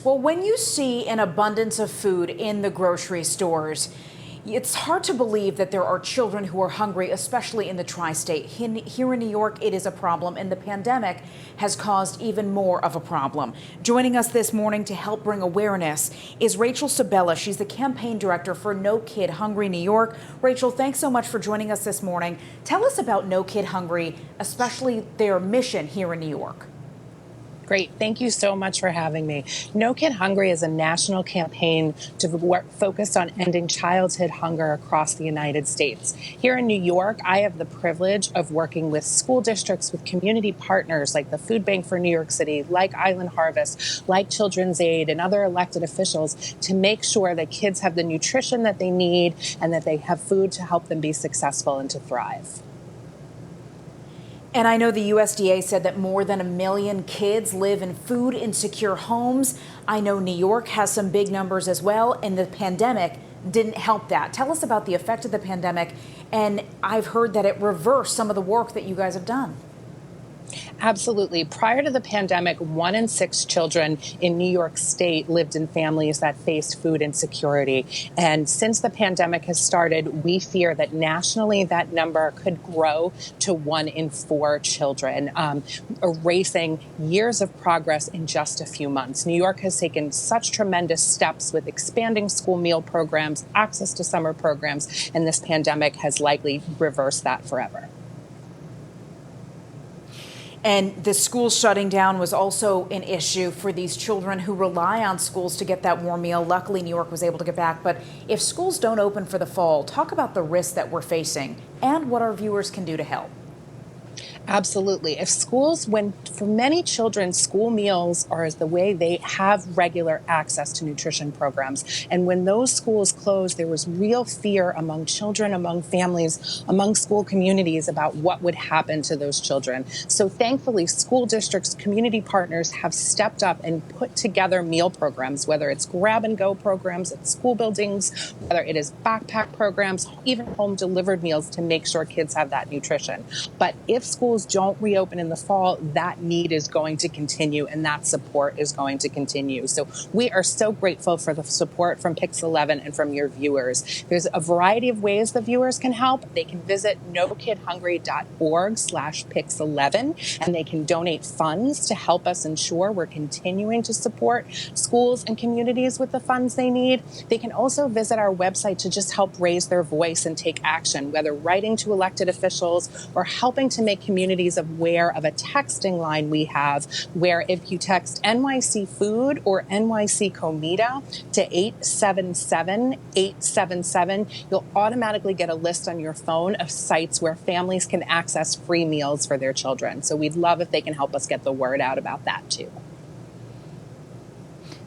Well, when you see an abundance of food in the grocery stores, it's hard to believe that there are children who are hungry, especially in the tri-state. Here in New York, it is a problem, and the pandemic has caused even more of a problem. Joining us this morning to help bring awareness is Rachel Sabella. She's the campaign director for No Kid Hungry New York. Rachel, thanks so much for joining us this morning. Tell us about No Kid Hungry, especially their mission here in New York. Great. Thank you so much for having me. No Kid Hungry is a national campaign to focus on ending childhood hunger across the United States. Here in New York, I have the privilege of working with school districts, with community partners like the Food Bank for New York City, like Island Harvest, like Children's Aid, and other elected officials to make sure that kids have the nutrition that they need and that they have food to help them be successful and to thrive. And I know the USDA said that more than 1 million kids live in food insecure homes. I know New York has some big numbers as well, and the pandemic didn't help that. Tell us about the effect of the pandemic, and I've heard that it reversed some of the work that you guys have done. Absolutely. Prior to the pandemic, 1 in 6 children in New York State lived in families that faced food insecurity. And since the pandemic has started, we fear that nationally that number could grow to 1 in 4 children, erasing years of progress in just a few months. New York has taken such tremendous steps with expanding school meal programs, access to summer programs, and this pandemic has likely reversed that forever. And the school shutting down was also an issue for these children who rely on schools to get that warm meal. Luckily, New York was able to get back. But if schools don't open for the fall, talk about the risks that we're facing and what our viewers can do to help. Absolutely. If schools, for many children, school meals are the way they have regular access to nutrition programs. And when those schools closed, there was real fear among children, among families, among school communities about what would happen to those children. So thankfully, school districts, community partners have stepped up and put together meal programs, whether it's grab and go programs at school buildings, whether it is backpack programs, even home delivered meals to make sure kids have that nutrition. But if schools don't reopen in the fall, that need is going to continue and that support is going to continue. So we are so grateful for the support from PIX11 and from your viewers. There's a variety of ways the viewers can help. They can visit nokidhungry.org/PIX11 and they can donate funds to help us ensure we're continuing to support schools and communities with the funds they need. They can also visit our website to just help raise their voice and take action, whether writing to elected officials or helping to make communities aware of a texting line we have where if you text NYC Food or NYC Comida to 877-877, you'll automatically get a list on your phone of sites where families can access free meals for their children. So we'd love if they can help us get the word out about that too.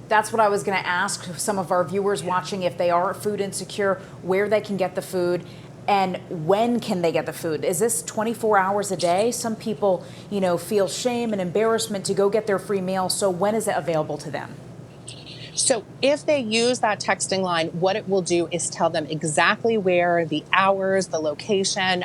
That's what I was going to ask some of our viewers watching, if they are food insecure, where they can get the food. And when can they get the food? Is this 24 hours a day? Some people, feel shame and embarrassment to go get their free meal. So when is it available to them? So if they use that texting line, what it will do is tell them exactly where, the hours, the location.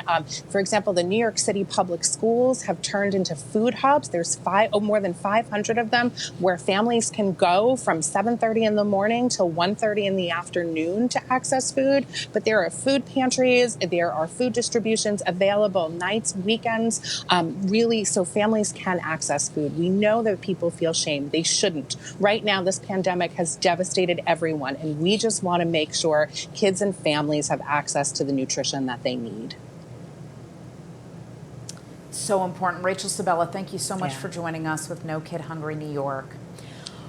For example, the New York City public schools have turned into food hubs. There's more than 500 of them where families can go from 7:30 in the morning till 1:30 in the afternoon to access food. But there are food pantries, there are food distributions available nights, weekends, really, so families can access food. We know that people feel shame. They shouldn't. Right now, this pandemic has devastated everyone, and we just want to make sure kids and families have access to the nutrition that they need. So important. Rachel Sabella, thank you so much for joining us with No Kid Hungry New York.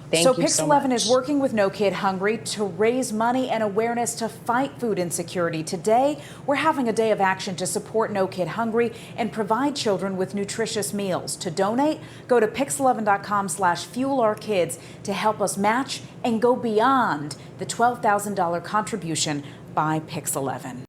Thank you PIX11 is working with No Kid Hungry to raise money and awareness to fight food insecurity. Today, we're having a day of action to support No Kid Hungry and provide children with nutritious meals. To donate, go to PIX11.com/fuelourkids to help us match and go beyond the $12,000 contribution by PIX11.